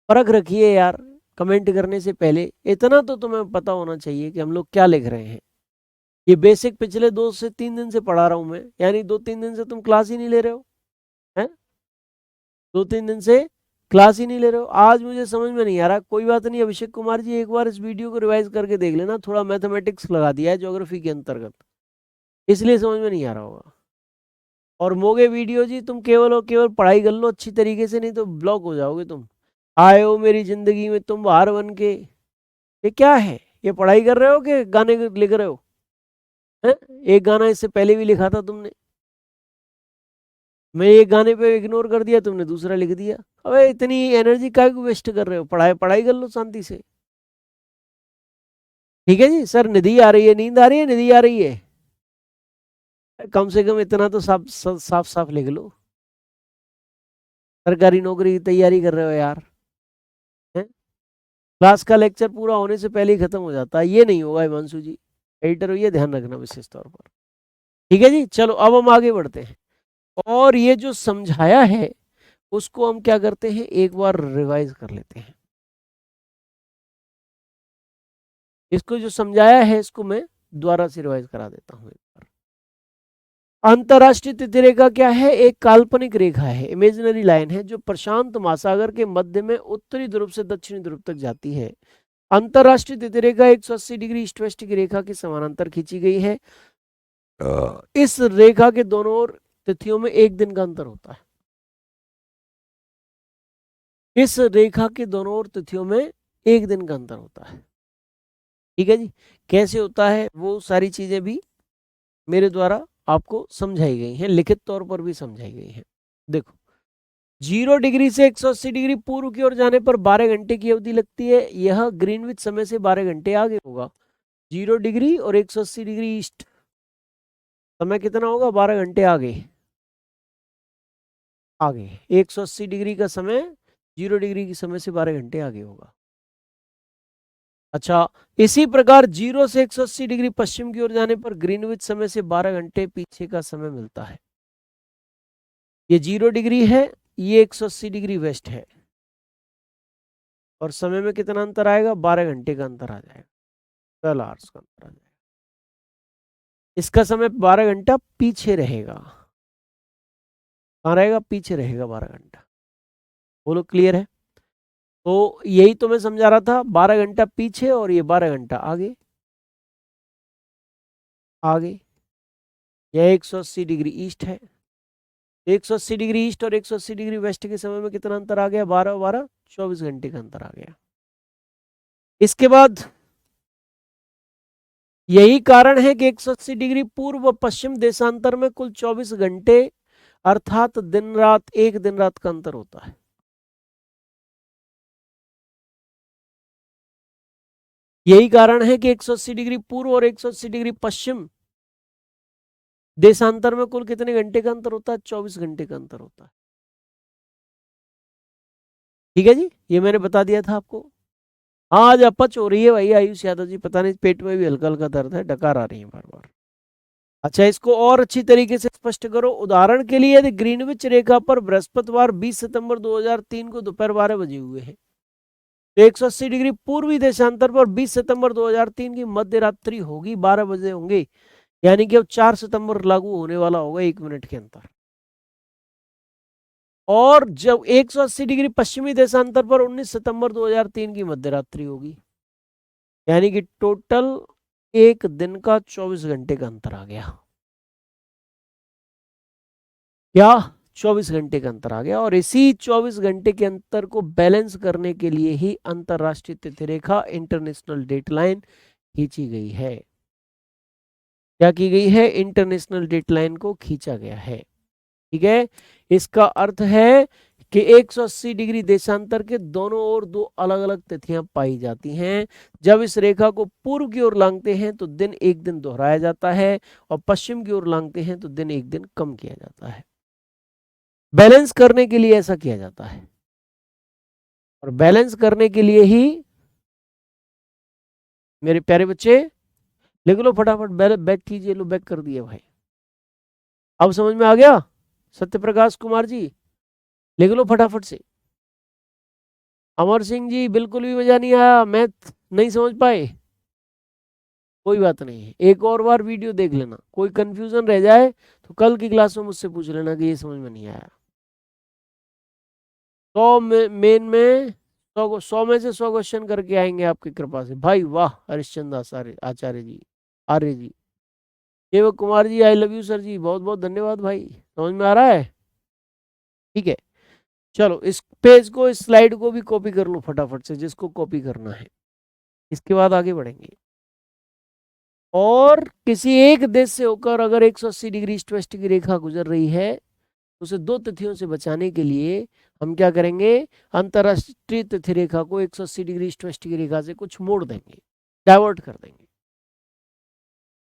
फर्क रखिए यार, कमेंट करने से पहले इतना तो तुम्हें पता होना चाहिए कि हम लोग क्या लिख रहे हैं। ये बेसिक पिछले 2 से 3 दिन से पढ़ा रहा हूं मैं, यानी 2-3 दिन से तुम क्लास ही नहीं ले रहे हो, हैं? 2-3 दिन से क्लास ही नहीं ले रहे हो। आज मुझे समझ में नहीं आ रहा, कोई बात नहीं अभिषेक कुमार जी, एक बार इस वीडियो को रिवाइज करके देख लेना, थोड़ा मैथमेटिक्स लगा दिया है ज्योग्राफी के अंतर्गत, इसलिए समझ में नहीं आ रहा होगा। और मोगे वीडियो जी, तुम केवल और केवल पढ़ाई कर लो अच्छी तरीके से, नहीं तो ब्लॉक हो जाओगे तुम। आए हो मेरी जिंदगी में तुम बाहर बन के, ये क्या है? ये पढ़ाई कर रहे हो कि गाने लिख रहे हो? हैं? एक गाना इससे पहले भी लिखा था तुमने, मैं एक गाने पे इग्नोर कर दिया, तुमने दूसरा लिख दिया। अबे इतनी एनर्जी काहे को वेस्ट कर रहे हो? पढ़ाई पढ़ाई कर लो शांति से। ठीक है जी। सर निधि आ रही है, नींद आ रही है, निधि आ रही है, कम से कम इतना तो साफ साफ साफ लिख लो। सरकारी नौकरी की तैयारी कर रहे हो यार, हैं? क्लास का लेक्चर पूरा होने से पहले ही खत्म हो जाता है, ये नहीं होगा हिमांशु जी, एडिटर ये ध्यान रखना विशेष तौर पर। ठीक है जी, चलो अब हम आगे बढ़ते हैं, और ये जो समझाया है उसको हम क्या करते हैं, एक बार रिवाइज कर लेते हैं। इसको जो समझाया है इसको मैं दोबारा से रिवाइज करा देता हूं एक बार। अंतरराष्ट्रीय तिथि रेखा क्या है? एक काल्पनिक रेखा है, इमेजिनरी लाइन है, जो प्रशांत महासागर के मध्य में उत्तरी ध्रुव से दक्षिणी ध्रुव तक जाती है। अंतरराष्ट्रीय तिथि रेखा 180 डिग्री ईस्ट वेस्ट की रेखा के समानांतर खींची गई है। इस रेखा के दोनों ओर तिथियों में एक दिन का अंतर होता है। इस रेखा के दोनों ओर तिथियों में एक दिन का अंतर होता है। ठीक है जी। कैसे होता है वो सारी चीजें भी मेरे द्वारा आपको समझाई गई हैं, लिखित तौर पर भी समझाई गई हैं। देखो, 0 डिग्री से 180 डिग्री पूर्व की ओर जाने पर 12 घंटे की अवधि लगती है। यह ग्रीनविच समय से 12 घंटे आगे होगा। 0 डिग्री और 180 डिग्री ईस्ट, समय कितना होगा? 12 घंटे आगे। आगे 180 डिग्री का समय 0 डिग्री के समय से 12 घंटे आगे होगा। अच्छा, इसी प्रकार 0 से 180 डिग्री पश्चिम की ओर जाने पर ग्रीनविच समय से 12 घंटे पीछे का समय मिलता है। ये 0 डिग्री है, ये 180 डिग्री वेस्ट है, और समय में कितना अंतर आएगा? 12 घंटे का अंतर आ जाएगा, 12 आवर्स का अंतर आ जाएगा। इसका समय 12 घंटा पीछे रहेगा। कहाँ रहेगा? पीछे रहेगा 12 घंटा। बोलो, क्लियर है? तो यही तो मैं समझा रहा था, 12 घंटा पीछे और ये 12 घंटा आगे। आगे यह 180 डिग्री ईस्ट है। 180 डिग्री ईस्ट और 180 डिग्री वेस्ट के समय में कितना अंतर आ गया? 12 और 12 24 घंटे का अंतर आ गया। इसके बाद यही कारण है कि 180 डिग्री पूर्व व पश्चिम देशांतर में कुल 24 घंटे अर्थात दिन रात, एक दिन रात का अंतर होता है। यही कारण है कि 180 डिग्री पूर्व और 180 डिग्री पश्चिम देशांतर में कुल कितने घंटे का अंतर होता है? 24 घंटे का अंतर होता है। ठीक है जी, ये मैंने बता दिया था आपको। आज अपच हो रही है भाई आयुष यादव जी, पता नहीं पेट में भी हल्का हल्का दर्द है, डकार आ रही है बार बार। अच्छा, इसको और अच्छी तरीके से स्पष्ट करो। उदाहरण के लिए यदि ग्रीनविच रेखा पर बृहस्पतिवार 20 सितंबर 2003 को दोपहर 12 बजे हुए हैं, तो 180 डिग्री पूर्वी देशांतर पर 20 सितंबर 2003 की मध्य रात्रि होगी, 12 बजे होंगे, यानी कि अब 4 सितंबर लागू होने वाला होगा 1 मिनट के अंतर। और जब 180 डिग्री पश्चिमी देशांतर पर 19 सितंबर 2003 की मध्य रात्रि होगी, यानी कि टोटल एक दिन का 24 घंटे का अंतर आ गया। क्या? 24 घंटे का अंतर आ गया। और इसी 24 घंटे के अंतर को बैलेंस करने के लिए ही अंतरराष्ट्रीय तिथि रेखा, इंटरनेशनल डेटलाइन खींची गई है। क्या की गई है? इंटरनेशनल डेटलाइन को खींचा गया है। ठीक है, इसका अर्थ है कि 180 डिग्री देशांतर के दोनों ओर दो अलग अलग तिथियां पाई जाती हैं। जब इस रेखा को पूर्व की ओर लांघते हैं तो दिन एक दिन दोहराया जाता है, और पश्चिम की ओर लांघते हैं तो दिन एक दिन कम किया जाता है। बैलेंस करने के लिए ऐसा किया जाता है, और बैलेंस करने के लिए ही मेरे प्यारे बच्चे लिख लो फटाफट, बैक कीजिए। लो, बैक कर दिए भाई। अब समझ में आ गया? सत्य प्रकाश कुमार जी लिख लो फटाफट से। अमर सिंह जी बिल्कुल भी मजा नहीं आया, मैथ नहीं समझ पाए, कोई बात नहीं है, एक और बार वीडियो देख लेना। कोई कंफ्यूजन रह जाए तो कल की क्लास में मुझसे पूछ लेना कि ये समझ में नहीं आया। 100 मेन में 100 में से 100 क्वेश्चन करके आएंगे आपकी कृपा से भाई। वाह, हरिश्चंद्र आचार्य, आचार्य जी, आर्य जी, देवक Kumar ji, I love you sir जी, बहुत बहुत धन्यवाद भाई। समझ में आ रहा है? ठीक है, चलो इस पेज को, इस स्लाइड को भी कॉपी कर लो फटाफट से, जिसको कॉपी करना है। इसके बाद आगे बढ़ेंगे। और किसी एक देश से होकर अगर 180 डिग्री ईस्ट वेस्ट की रेखा गुजर रही है, तो उसे दो तिथियों से बचाने के लिए हम क्या करेंगे? अंतरराष्ट्रीय तिथि रेखा को 180 डिग्री ईस्ट वेस्ट की रेखा से कुछ मोड़ देंगे, डाइवर्ट कर देंगे।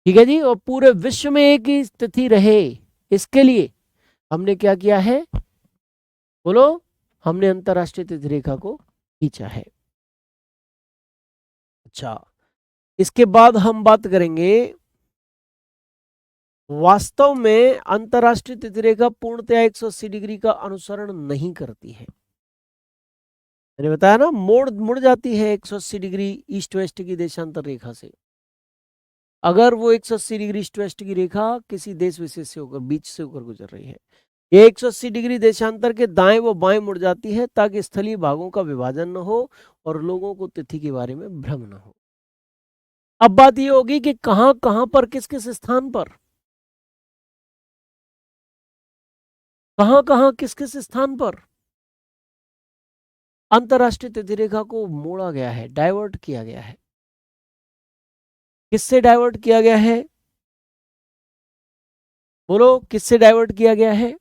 ठीक है जी, और पूरे विश्व में एक ही तिथि रहे, इसके लिए हमने क्या किया है? बोलो, हमने अंतरराष्ट्रीय तिथि रेखा को खींचा है। अच्छा, इसके बाद हम बात करेंगे, वास्तव में अंतरराष्ट्रीय तिथि रेखा पूर्णतया 180 डिग्री का अनुसरण नहीं करती है। मैंने बताया ना, मुड़ मुड़ जाती है 180 डिग्री ईस्ट वेस्ट की देशांतर रेखा से। अगर वो 180 डिग्री ईस्ट वेस्ट की रेखा किसी देश विशेष से होकर, बीच से होकर गुजर रही है, ये 180 डिग्री देशांतर के दाएं व बाएं मुड़ जाती है, ताकि स्थलीय भागों का विभाजन न हो और लोगों को तिथि के बारे में भ्रम न हो। अब बात ये होगी कि कहां कहां पर, किस किस स्थान पर, कहां कहां किस किस स्थान पर अंतरराष्ट्रीय तिथि रेखा को मोड़ा गया है, डाइवर्ट किया गया है। किससे डाइवर्ट किया गया है? बोलो, किससे डाइवर्ट किया गया है?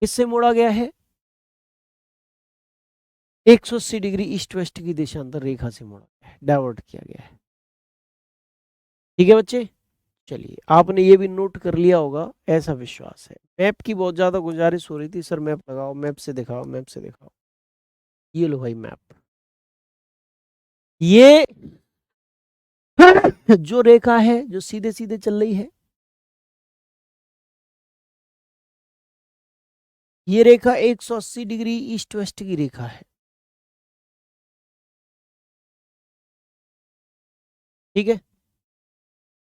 किससे मोड़ा गया है? 180 डिग्री ईस्ट वेस्ट की देशांतर रेखा से मोड़ा गया है, डाइवर्ट किया गया है। ठीक है बच्चे, चलिए आपने ये भी नोट कर लिया होगा, ऐसा विश्वास है। मैप की बहुत ज्यादा गुजारिश हो रही थी, सर मैप लगाओ, मैप से दिखाओ, मैप से दिखाओ। ये लो भाई मैप। ये जो रेखा है जो सीधे सीधे चल रही है, ये रेखा 180 डिग्री ईस्ट वेस्ट की रेखा है। ठीक है,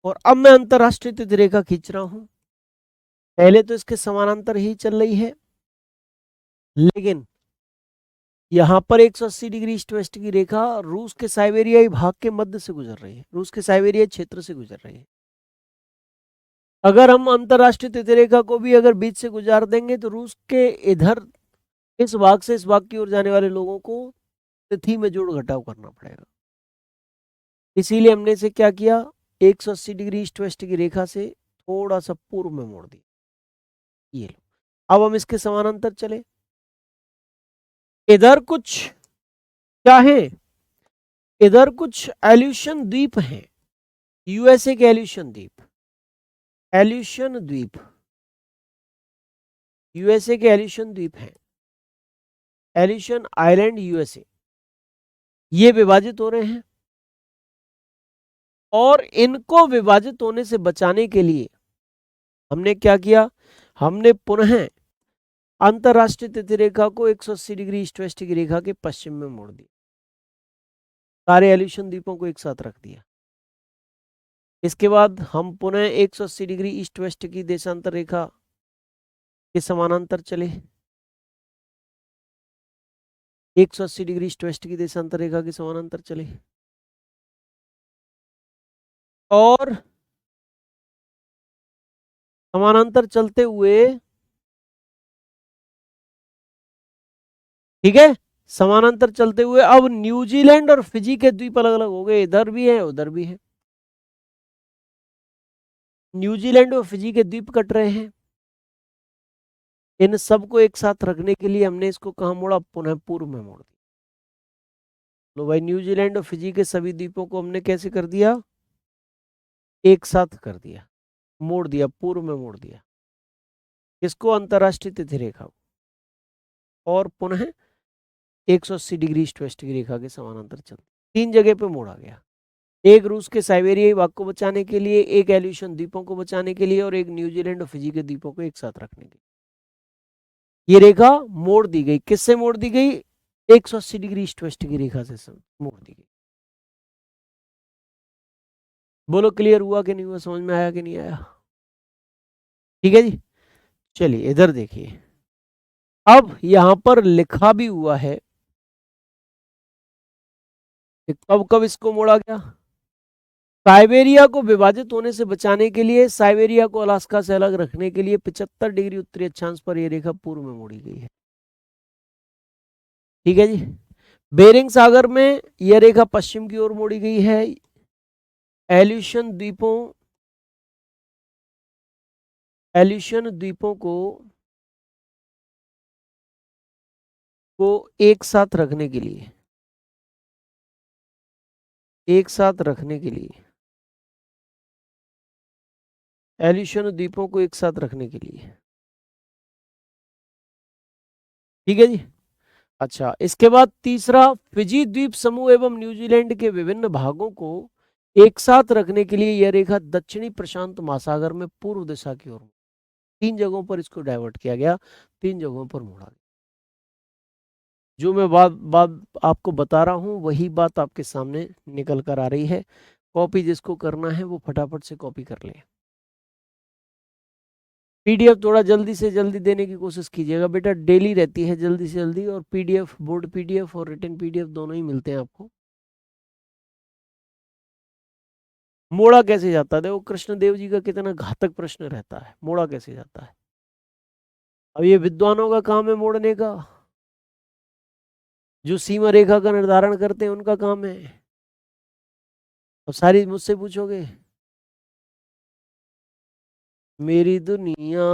और अब मैं अंतरराष्ट्रीय तिथि रेखा खींच रहा हूं। पहले तो इसके समानांतर ही चल रही है, लेकिन यहां पर 180 डिग्री ईस्ट वेस्ट की रेखा रूस के साइबेरियाई भाग के मध्य से गुजर रही है, रूस के साइबेरियाई क्षेत्र से गुजर रही है। अगर हम अंतरराष्ट्रीय तिथि रेखा को भी अगर बीच से गुजार देंगे तो रूस के इधर इस भाग से इस भाग की ओर जाने वाले लोगों को तिथि में जोड़ घटाव करना पड़ेगा। इसीलिए हमने इसे क्या किया, 180 डिग्री ईस्ट वेस्ट की रेखा से थोड़ा सा पूर्व में मोड़ दिया। ये लो, अब हम इसके समानांतर चले। इधर कुछ क्या है, इधर कुछ एल्यूशन द्वीप हैं, यूएसए के एल्यूशन द्वीप, एल्यूशन द्वीप, यूएसए के एल्यूशन द्वीप हैं, एल्यूशन आइलैंड यूएसए, ये विभाजित हो रहे हैं। और इनको विभाजित होने से बचाने के लिए हमने क्या किया, हमने पुनः अंतरराष्ट्रीय तिथि रेखा को 180 डिग्री ईस्ट वेस्ट की रेखा के पश्चिम में मोड़ दिया, सारे एल्यूशन द्वीपों को एक साथ रख दिया। इसके बाद हम पुनः 180 डिग्री ईस्ट वेस्ट की देशांतर रेखा के समानांतर चले, 180 डिग्री ईस्ट वेस्ट की देशांतर रेखा के समानांतर चले, और समानांतर चलते हुए, ठीक है, समानांतर चलते हुए अब न्यूजीलैंड और फिजी के द्वीप अलग अलग हो गए, इधर भी है उधर भी है। न्यूजीलैंड और फिजी के द्वीप कट रहे हैं, इन सबको एक साथ रखने के लिए हमने इसको कहां मोड़ा, पुनः पूर्व में मोड़ दिया। लो भाई, न्यूजीलैंड और फिजी के सभी द्वीपों को हमने कैसे कर दिया, एक साथ कर दिया, मोड़ दिया, पूर्व में मोड़ दिया। किसको, अंतरराष्ट्रीय तिथि रेखा को, और पुनः 180 डिग्री ईस्ट वेस्ट की रेखा के समानांतर चल, तीन जगह पे मोड़ा गया। एक रूस के साइबेरियाई भाग को बचाने के लिए, एक एल्यूशन द्वीपों को बचाने के लिए, और एक न्यूजीलैंड और फिजी के द्वीपों को एक साथ रखने के लिए ये रेखा मोड़ दी गई। किससे मोड़ दी गई, 180 डिग्री ईस्ट वेस्ट की रेखा से मोड़ दी गई। बोलो क्लियर हुआ कि नहीं हुआ, समझ में आया कि नहीं आया? ठीक है जी, चलिए इधर देखिए, अब यहां पर लिखा भी हुआ है कि कब कब इसको मोड़ा गया। साइबेरिया को विभाजित होने से बचाने के लिए, साइबेरिया को अलास्का से अलग रखने के लिए 75 डिग्री उत्तरी अक्षांश पर यह रेखा पूर्व में मोड़ी गई है। ठीक है जी, बेरिंग सागर में यह रेखा पश्चिम की ओर मोड़ी गई है। एल्यूशन द्वीपों, एल्यूशन द्वीपों को एक साथ रखने के लिए, एक साथ रखने के लिए, एल्यूशन द्वीपों को एक साथ रखने के लिए। ठीक है जी, अच्छा, इसके बाद तीसरा, फिजी द्वीप समूह एवं न्यूजीलैंड के विभिन्न भागों को एक साथ रखने के लिए यह रेखा दक्षिणी प्रशांत महासागर में पूर्व दिशा की ओर, तीन जगहों पर इसको डाइवर्ट किया गया, तीन जगहों पर मोड़ा गया। जो मैं बात बात आपको बता रहा हूं वही बात आपके सामने निकल कर आ रही है। कॉपी जिसको करना है वो फटाफट से कॉपी कर ले। पीडीएफ थोड़ा जल्दी से जल्दी देने की कोशिश कीजिएगा बेटा, डेली रहती है जल्दी से जल्दी, और पीडीएफ, बोर्ड पीडीएफ और रिटन पीडीएफ दोनों ही मिलते हैं आपको। मोड़ा कैसे जाता है, देखो कृष्णदेव जी का कितना घातक प्रश्न रहता है, मोड़ा कैसे जाता है। अब ये विद्वानों का काम है मोड़ने का, जो सीमा रेखा का निर्धारण करते हैं उनका काम है। अब सारी मुझसे पूछोगे, मेरी दुनिया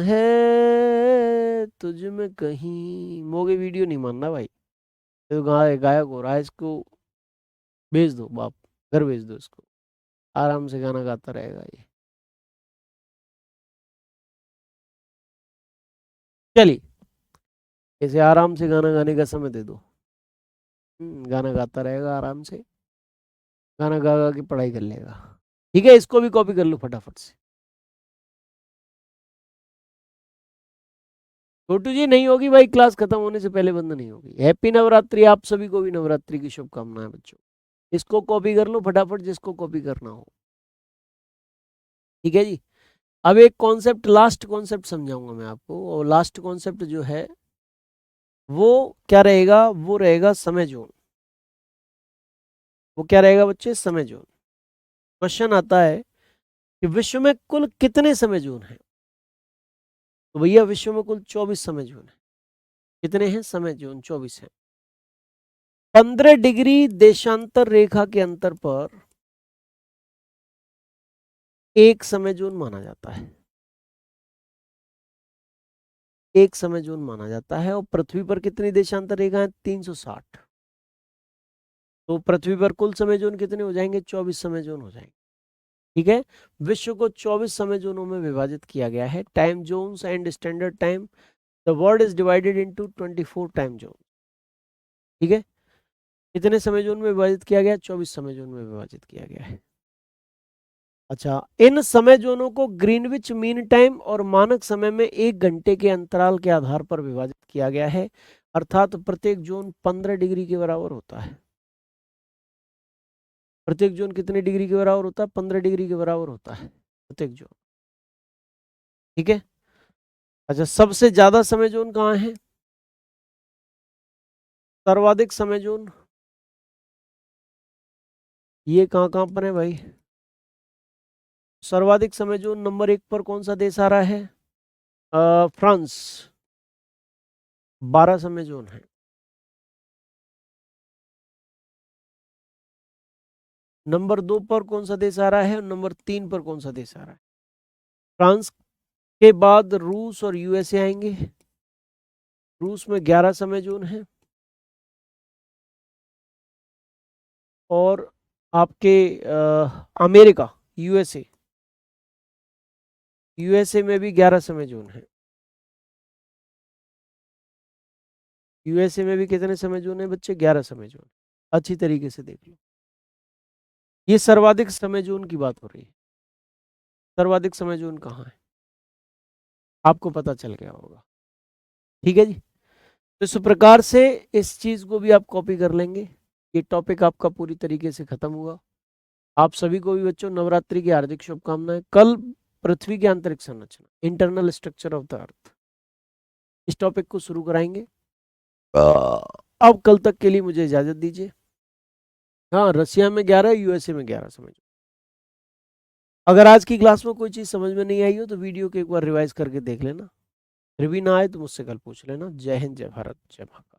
है तुझ में कहीं, मोगे वीडियो नहीं मानना भाई, तो गायक हो रहा है, इसको भेज दो बाप, घर भेज दो इसको, आराम से गाना गाता रहेगा ये। चलिए इसे आराम से गाना गाने का समय दे दो। गाना गाता रहेगा आराम से, गाना गा गा के पढ़ाई कर लेगा। ठीक है, इसको भी कॉपी कर लो फटाफट से। छोटू जी नहीं होगी भाई, क्लास खत्म होने से पहले बंद नहीं होगी। हैप्पी नवरात्रि, आप सभी को भी नवरात्रि की शुभकामनाएं बच्चों। इसको कॉपी कर लो फटाफट, जिसको कॉपी करना हो। ठीक है जी। अब एक कॉन्सेप्ट, लास्ट कॉन्सेप्ट समझाऊंगा मैं आपको, और लास्ट कॉन्सेप्ट जो है वो क्या रहेगा, वो रहेगा समय जोन। वो क्या रहेगा बच्चे, समय जोन। क्वेश्चन आता है कि विश्व में कुल कितने समय जोन हैं, तो भैया विश्व में कुल 24 समय जोन है। कितने हैं समय जोन, 24 हैं। 15 डिग्री देशांतर रेखा के अंतर पर एक समय जोन माना जाता है, एक समय जोन माना जाता है। और पृथ्वी पर कितनी देशांतर रेखा है, 360। तो पृथ्वी पर कुल समय जोन कितने हो जाएंगे, 24 समय जोन हो जाएंगे। ठीक है, विश्व को 24 समय जोनों में विभाजित किया गया है। Time zones and standard time, the world is divided into 24 time zone. ठीक है, कितने समय जोन में विभाजित किया गया, 24 समय जोन में विभाजित किया गया है। अच्छा, इन समय जोनों को ग्रीनविच मीन टाइम और मानक समय में 1 घंटे के अंतराल के आधार पर विभाजित किया गया है, अर्थात प्रत्येक जोन 15 डिग्री के बराबर होता है। प्रत्येक जोन कितने डिग्री के बराबर होता है, 15 डिग्री के बराबर होता है प्रत्येक जोन। ठीक है, अच्छा सबसे ज्यादा समय जोन कहाँ है, सर्वाधिक समय जोन ये कहाँ कहाँ पर है भाई। सर्वाधिक समय जोन नंबर 1 पर कौन सा देश आ रहा है, फ्रांस, 12 समय जोन है। नंबर 2 पर कौन सा देश आ रहा है, नंबर 3 पर कौन सा देश आ रहा है। फ्रांस के बाद रूस और यूएसए आएंगे। रूस में 11 समय जोन है, और आपके अमेरिका, यूएसए, यूएसए में भी 11 समय जोन है। यूएसए में भी कितने समय जोन है बच्चे, 11 समय जोन। अच्छी तरीके से देख लो, ये सर्वाधिक समय जोन की बात हो रही है। सर्वाधिक समय जोन कहाँ है, आपको पता चल गया होगा। ठीक है जी, तो इस प्रकार से इस चीज को भी आप कॉपी कर लेंगे। ये टॉपिक आपका पूरी तरीके से खत्म हुआ। आप सभी को भी बच्चों नवरात्रि की हार्दिक शुभकामनाएं। कल पृथ्वी की आंतरिक संरचना, internal structure of the earth, इस टॉपिक को शुरू कराएंगे। अब कल तक के लिए मुझे इजाजत दीजिए। हाँ, रसिया में 11, यूएसए में 11 समझ। अगर आज की क्लास में कोई चीज समझ में नहीं आई हो तो वीडियो को एक बार रिवाइज करके देख लेना, फिर भी ना आए तो मुझसे कल पूछ लेना। जय हिंद, जय भारत, जय महाकाल।